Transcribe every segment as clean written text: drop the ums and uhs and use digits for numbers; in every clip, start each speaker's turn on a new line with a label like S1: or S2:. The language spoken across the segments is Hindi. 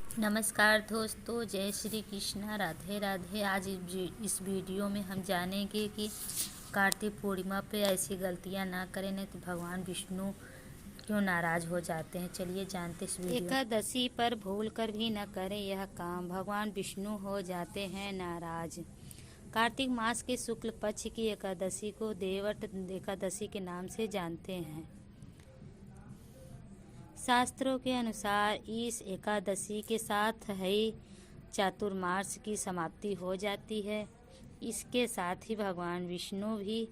S1: नमस्कार दोस्तों, जय श्री कृष्णा, राधे राधे। आज इस वीडियो में हम जानेंगे कि कार्तिक पूर्णिमा पे ऐसी गलतियां ना करें, नहीं तो भगवान विष्णु क्यों नाराज हो जाते हैं। चलिए जानते इस वीडियो। एकादशी पर भूल कर भी न करें यह काम, भगवान विष्णु हो जाते हैं नाराज। कार्तिक मास के शुक्ल पक्ष की एकादशी को देवट एकादशी के नाम से जानते हैं। शास्त्रों के अनुसार इस एकादशी के साथ ही चातुर्मास की समाप्ति हो जाती है। इसके साथ ही भगवान विष्णु भी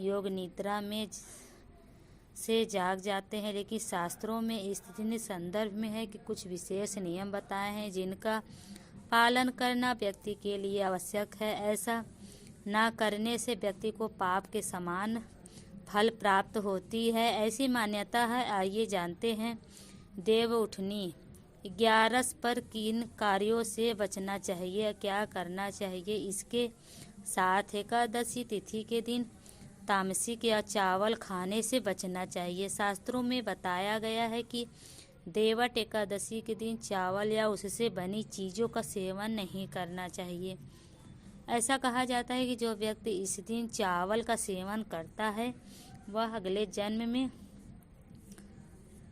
S1: योग निद्रा में से जाग जाते हैं। लेकिन शास्त्रों में इस संदर्भ में है कि कुछ विशेष नियम बताए हैं जिनका पालन करना व्यक्ति के लिए आवश्यक है। ऐसा न करने से व्यक्ति को पाप के समान फल प्राप्त होती है, ऐसी मान्यता है। आइए जानते हैं। देव उठनी 11 पर किन कार्यों से बचना चाहिए, क्या करना चाहिए। इसके साथ एकादशी तिथि के दिन तामसिक या चावल खाने से बचना चाहिए। शास्त्रों में बताया गया है कि देवट एकादशी के दिन चावल या उससे बनी चीज़ों का सेवन नहीं करना चाहिए। ऐसा कहा जाता है कि जो व्यक्ति इस दिन चावल का सेवन करता है वह अगले जन्म में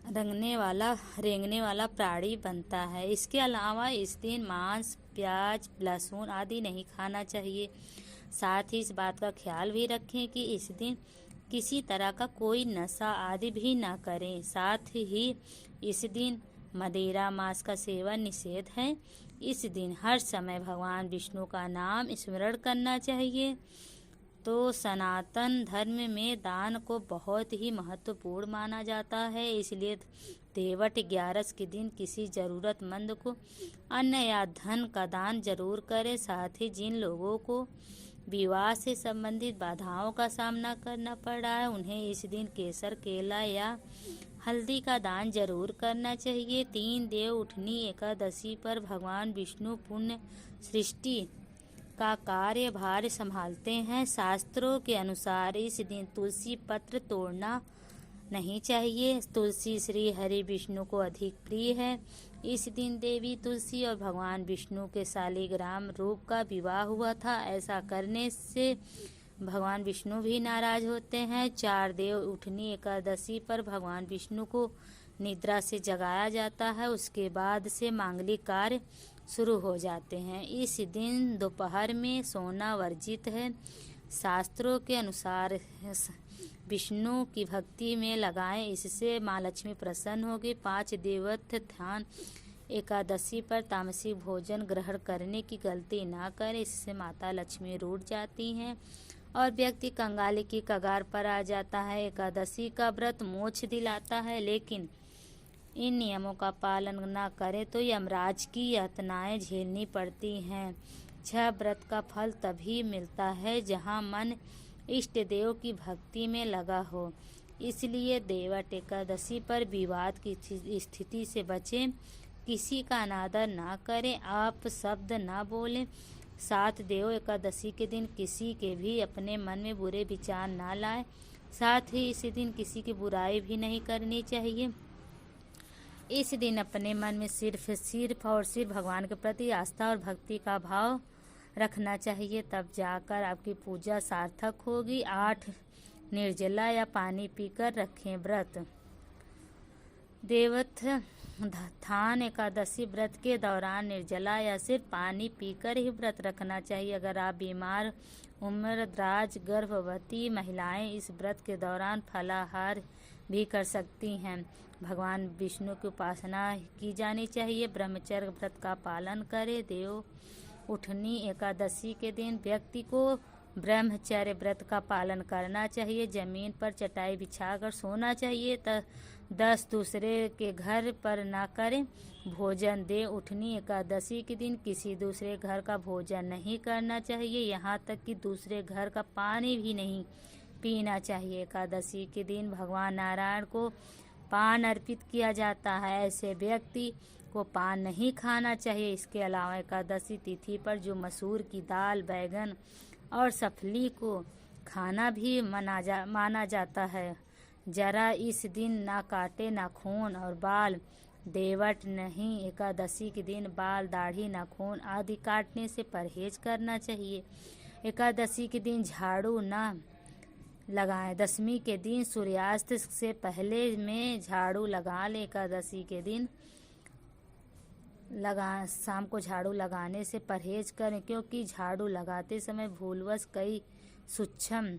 S1: रेंगने वाला प्राणी बनता है। इसके अलावा इस दिन मांस, प्याज, लहसुन आदि नहीं खाना चाहिए। साथ ही इस बात का ख्याल भी रखें कि इस दिन किसी तरह का कोई नशा आदि भी ना करें। साथ ही इस दिन मदिरा मांस का सेवन निषेध है। इस दिन हर समय भगवान विष्णु का नाम स्मरण करना चाहिए। तो सनातन धर्म में दान को बहुत ही महत्वपूर्ण माना जाता है, इसलिए देवट 11 के दिन किसी ज़रूरतमंद को अन्न या धन का दान जरूर करें। साथ ही जिन लोगों को विवाह से संबंधित बाधाओं का सामना करना पड़ रहा है उन्हें इस दिन केसर, केला या हल्दी का दान जरूर करना चाहिए। 3 देव उठनी एकादशी पर भगवान विष्णु पुण्य सृष्टि का कार्यभार संभालते हैं। शास्त्रों के अनुसार इस दिन तुलसी पत्र तोड़ना नहीं चाहिए। तुलसी श्री हरि विष्णु को अधिक प्रिय है। इस दिन देवी तुलसी और भगवान विष्णु के शालिग्राम रूप का विवाह हुआ था। ऐसा करने से भगवान विष्णु भी नाराज होते हैं। 4 देव उठनी एकादशी पर भगवान विष्णु को निद्रा से जगाया जाता है। उसके बाद से मांगलिक कार्य शुरू हो जाते हैं। इस दिन दोपहर में सोना वर्जित है। शास्त्रों के अनुसार विष्णु की भक्ति में लगाएं, इससे माँ लक्ष्मी प्रसन्न होगी। 5 देवत्व ध्यान एकादशी पर तामसिक भोजन ग्रहण करने की गलती ना करें, इससे माता लक्ष्मी रूठ जाती हैं और व्यक्ति कंगाली की कगार पर आ जाता है। एकादशी का व्रत मोक्ष दिलाता है, लेकिन इन नियमों का पालन न करें तो यमराज की यातनाएं झेलनी पड़ती हैं। व्रत का फल तभी मिलता है जहां मन इष्ट देव की भक्ति में लगा हो। इसलिए देवट एकादशी पर विवाद की स्थिति से बचें, किसी का अनादर ना करें, आप शब्द ना बोलें। 7 देव एकादशी के दिन किसी के भी अपने मन में बुरे विचार ना लाएं। साथ ही इस दिन किसी की बुराई भी नहीं करनी चाहिए। इस दिन अपने मन में सिर्फ और सिर्फ भगवान के प्रति आस्था और भक्ति का भाव रखना चाहिए, तब जाकर आपकी पूजा सार्थक होगी। 8 निर्जला या पानी पीकर रखें व्रत। देवोत्थान एकादशी व्रत के दौरान निर्जला या सिर्फ पानी पीकर ही व्रत रखना चाहिए। अगर आप बीमार, उम्रदराज, गर्भवती महिलाएं इस व्रत के दौरान फलाहार भी कर सकती हैं। भगवान विष्णु की उपासना की जानी चाहिए। ब्रह्मचर्य व्रत का पालन करें। देव उठनी एकादशी के दिन व्यक्ति को ब्रह्मचर्य व्रत का पालन करना चाहिए। जमीन पर चटाई बिछाकर सोना चाहिए। 10 दूसरे के घर पर ना करें भोजन। देव उठनी एकादशी के दिन किसी दूसरे घर का भोजन नहीं करना चाहिए, यहाँ तक कि दूसरे घर का पानी भी नहीं पीना चाहिए। एकादशी के दिन भगवान नारायण को पान अर्पित किया जाता है, ऐसे व्यक्ति को पान नहीं खाना चाहिए। इसके अलावा एकादशी तिथि पर जो मसूर की दाल, बैगन और सफली को खाना भी माना जाता है। जरा इस दिन ना काटे नाखून और बाल देवट नहीं। एकादशी के दिन बाल, दाढ़ी, नाखून आदि काटने से परहेज करना चाहिए। एकादशी के दिन झाड़ू न लगाएं। दशमी के दिन सूर्यास्त से पहले में झाड़ू लगा लें। एकादशी के दिन शाम को झाड़ू लगाने से परहेज करें, क्योंकि झाड़ू लगाते समय भूलवश कई सूक्ष्म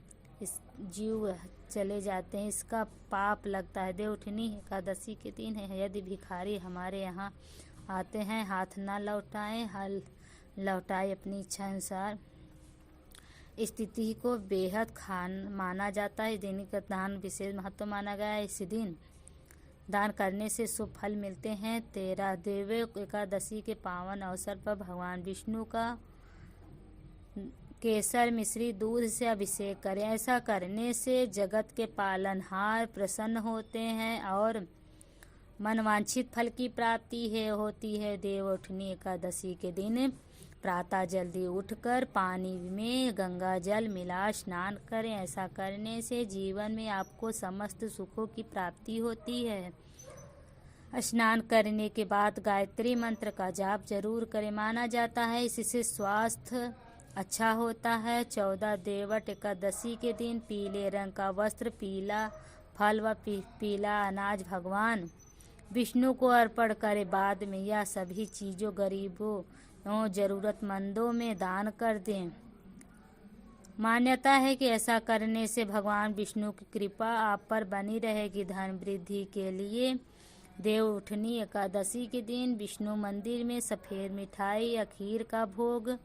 S1: जीव चले जाते हैं, इसका पाप लगता है। देवउठनी एकादशी के दिन है। यदि भिखारी हमारे यहाँ आते हैं, हाथ ना लौटाएं, हल लौटाए अपनी इच्छा अनुसार। स्थिति को बेहद माना जाता है। दिन का दान विशेष महत्व माना गया है। इस दिन दान करने से शुभ फल मिलते हैं। 13 देव एकादशी के पावन अवसर पर भगवान विष्णु का केसर मिश्री दूध से अभिषेक करें। ऐसा करने से जगत के पालनहार प्रसन्न होते हैं और मनवांछित फल की प्राप्ति होती है। देवउठनी एकादशी के दिन प्रातः जल्दी उठकर पानी में गंगा जल मिला स्नान करें। ऐसा करने से जीवन में आपको समस्त सुखों की प्राप्ति होती है। स्नान करने के बाद गायत्री मंत्र का जाप जरूर करें। माना जाता है इससे स्वास्थ्य अच्छा होता है। 14 देवट एकादशी के दिन पीले रंग का वस्त्र, पीला फल व पीला अनाज भगवान विष्णु को अर्पण करें। बाद में यह सभी चीज़ों गरीबों और ज़रूरतमंदों में दान कर दें। मान्यता है कि ऐसा करने से भगवान विष्णु की कृपा आप पर बनी रहेगी। धन वृद्धि के लिए देवउठनी एकादशी के दिन विष्णु मंदिर में सफ़ेद मिठाई या खीर का भोग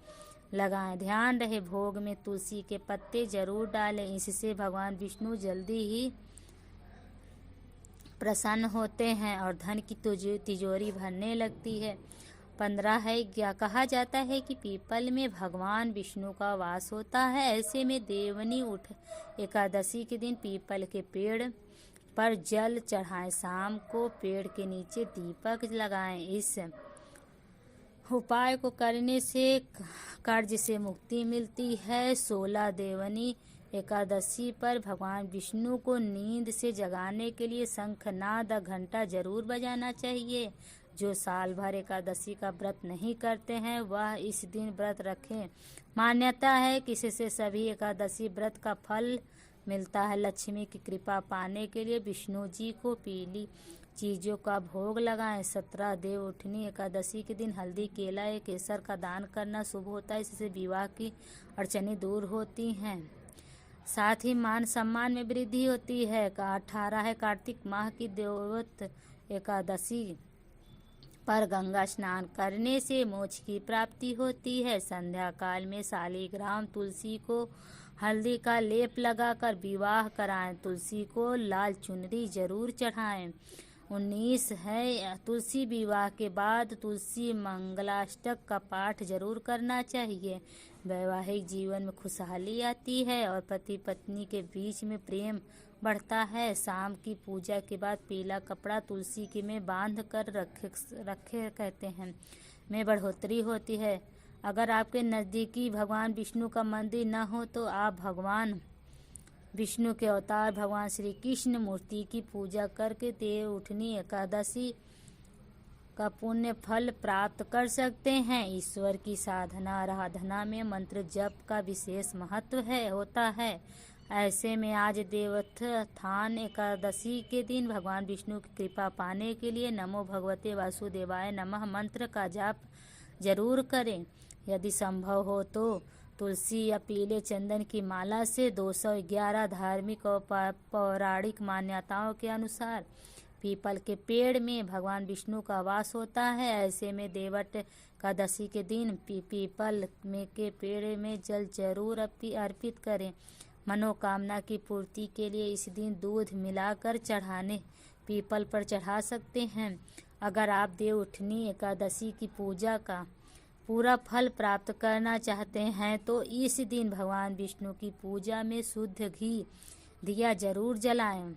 S1: लगाएं। ध्यान रहे भोग में तुलसी के पत्ते जरूर डालें, इससे भगवान विष्णु जल्दी ही प्रसन्न होते हैं और धन की तिजोरी भरने लगती है। 15 है, क्या कहा जाता है कि पीपल में भगवान विष्णु का वास होता है। ऐसे में देवनी उठ एकादशी के दिन पीपल के पेड़ पर जल चढ़ाएं। शाम को पेड़ के नीचे दीपक लगाएं। इस उपाय को करने से कर्ज से मुक्ति मिलती है। 16 देवनी एकादशी पर भगवान विष्णु को नींद से जगाने के लिए शंखनाद घंटा जरूर बजाना चाहिए। जो साल भर एकादशी का व्रत नहीं करते हैं वह इस दिन व्रत रखें। मान्यता है कि इससे सभी एकादशी व्रत का फल मिलता है। लक्ष्मी की कृपा पाने के लिए विष्णु जी को पीली चीज़ों का भोग लगाएं। 17 देवउठनी एकादशी के दिन हल्दी, केला या केसर का दान करना शुभ होता है। इससे विवाह की अड़चनें दूर होती हैं, साथ ही मान सम्मान में वृद्धि होती है। 18 है, कार्तिक माह की देवोत्त एकादशी पर गंगा स्नान करने से मोक्ष की प्राप्ति होती है। संध्या काल में शालिग्राम तुलसी को हल्दी का लेप लगाकर विवाह कराएं। तुलसी को लाल चुनरी जरूर चढ़ाएं। 19 है, तुलसी विवाह के बाद तुलसी मंगलाष्टक का पाठ जरूर करना चाहिए। वैवाहिक जीवन में खुशहाली आती है और पति पत्नी के बीच में प्रेम बढ़ता है। शाम की पूजा के बाद पीला कपड़ा तुलसी के में बांध कर रखे कहते हैं में बढ़ोतरी होती है। अगर आपके नज़दीकी भगवान विष्णु का मंदिर न हो तो आप भगवान विष्णु के अवतार भगवान श्री कृष्ण मूर्ति की पूजा करके देवउठनी एकादशी का पुण्य फल प्राप्त कर सकते हैं। ईश्वर की साधना आराधना में मंत्र जप का विशेष महत्व होता है। ऐसे में आज देवोत्थान एकादशी के दिन भगवान विष्णु की कृपा पाने के लिए नमो भगवते वासुदेवाय नमः मंत्र का जाप जरूर करें। यदि संभव हो तो तुलसी या पीले चंदन की माला से 211 धार्मिक और पौराणिक मान्यताओं के अनुसार पीपल के पेड़ में भगवान विष्णु का वास होता है। ऐसे में देवट एकादशी के दिन पीपल में के पेड़ में जल जरूर अर्पित करें। मनोकामना की पूर्ति के लिए इस दिन दूध मिलाकर चढ़ाने पीपल पर चढ़ा सकते हैं। अगर आप देवउठनी एकादशी की पूजा का पूरा फल प्राप्त करना चाहते हैं तो इस दिन भगवान विष्णु की पूजा में शुद्ध घी दिया जरूर जलाएं।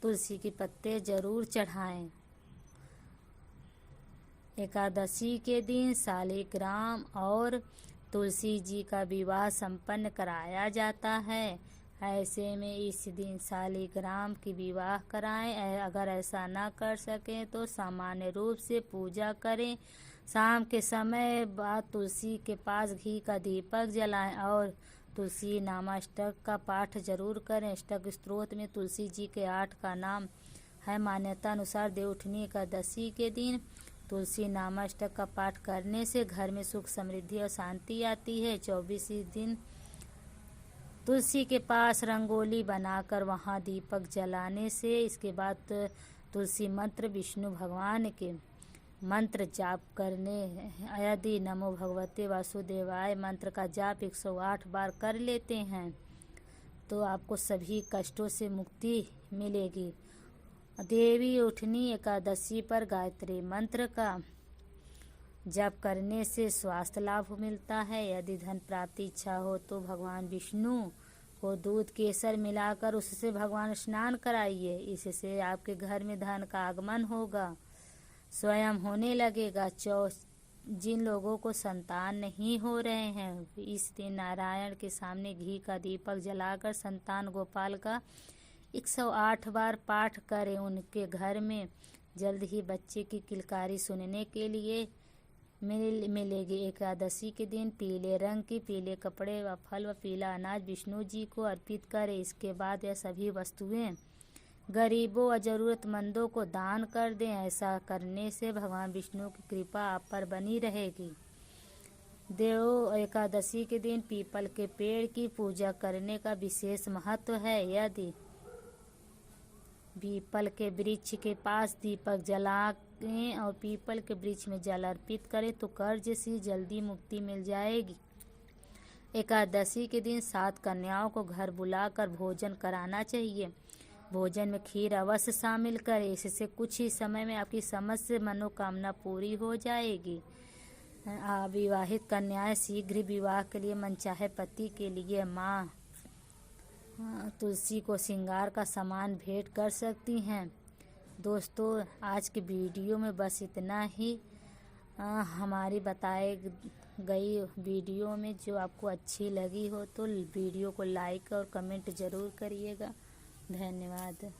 S1: तुलसी के पत्ते जरूर चढ़ाएं। एकादशी के दिन शालिग्राम और तुलसी जी का विवाह संपन्न कराया जाता है। ऐसे में इस दिन शालिग्राम की विवाह कराएं। अगर ऐसा न कर सकें तो सामान्य रूप से पूजा करें। शाम के समय बाद तुलसी के पास घी का दीपक जलाएं और तुलसी नामाष्टक का पाठ जरूर करें। अष्टक स्तोत्र में तुलसी जी के 8 का नाम है। मान्यता अनुसार देवउठनी एकादशी के दिन तुलसी नामाष्टक का पाठ करने से घर में सुख समृद्धि और शांति आती है। 24 दिन तुलसी के पास रंगोली बनाकर वहां दीपक जलाने से, इसके बाद तुलसी मंत्र विष्णु भगवान के मंत्र जाप करने, यदि नमो भगवते वासुदेवाय मंत्र का जाप 108 बार कर लेते हैं तो आपको सभी कष्टों से मुक्ति मिलेगी। देवी उठनी एकादशी पर गायत्री मंत्र का जप करने से स्वास्थ्य लाभ मिलता है। यदि धन प्राप्ति इच्छा हो तो भगवान विष्णु को दूध केसर मिलाकर उससे भगवान स्नान कराइए। इससे आपके घर में धन का आगमन होगा, स्वयं होने लगेगा। जिन लोगों को संतान नहीं हो रहे हैं, इस दिन नारायण के सामने घी का दीपक जलाकर संतान गोपाल का 108 बार पाठ करें। उनके घर में जल्द ही बच्चे की किलकारी सुनने के लिए मिलेगी। एकादशी के दिन पीले रंग की पीले कपड़े व फल व पीला अनाज विष्णु जी को अर्पित करें। इसके बाद यह सभी वस्तुएं गरीबों व जरूरतमंदों को दान कर दें। ऐसा करने से भगवान विष्णु की कृपा आप पर बनी रहेगी। देव एकादशी के दिन पीपल के पेड़ की पूजा करने का विशेष महत्व है। यदि पीपल के वृक्ष के पास दीपक जलाएं और पीपल के वृक्ष में जल अर्पित करें तो कर्ज से जल्दी मुक्ति मिल जाएगी। एकादशी के दिन 7 कन्याओं को घर बुलाकर भोजन कराना चाहिए। भोजन में खीर अवश्य शामिल करें। इससे कुछ ही समय में आपकी समस्त मनोकामना पूरी हो जाएगी। अविवाहित कन्याएं शीघ्र विवाह के लिए मनचाहे पति के लिए माँ तुलसी को श्रृंगार का सामान भेंट कर सकती हैं। दोस्तों, आज के वीडियो में बस इतना ही। हमारी बताई गई वीडियो में जो आपको अच्छी लगी हो तो वीडियो को लाइक और कमेंट ज़रूर करिएगा। धन्यवाद।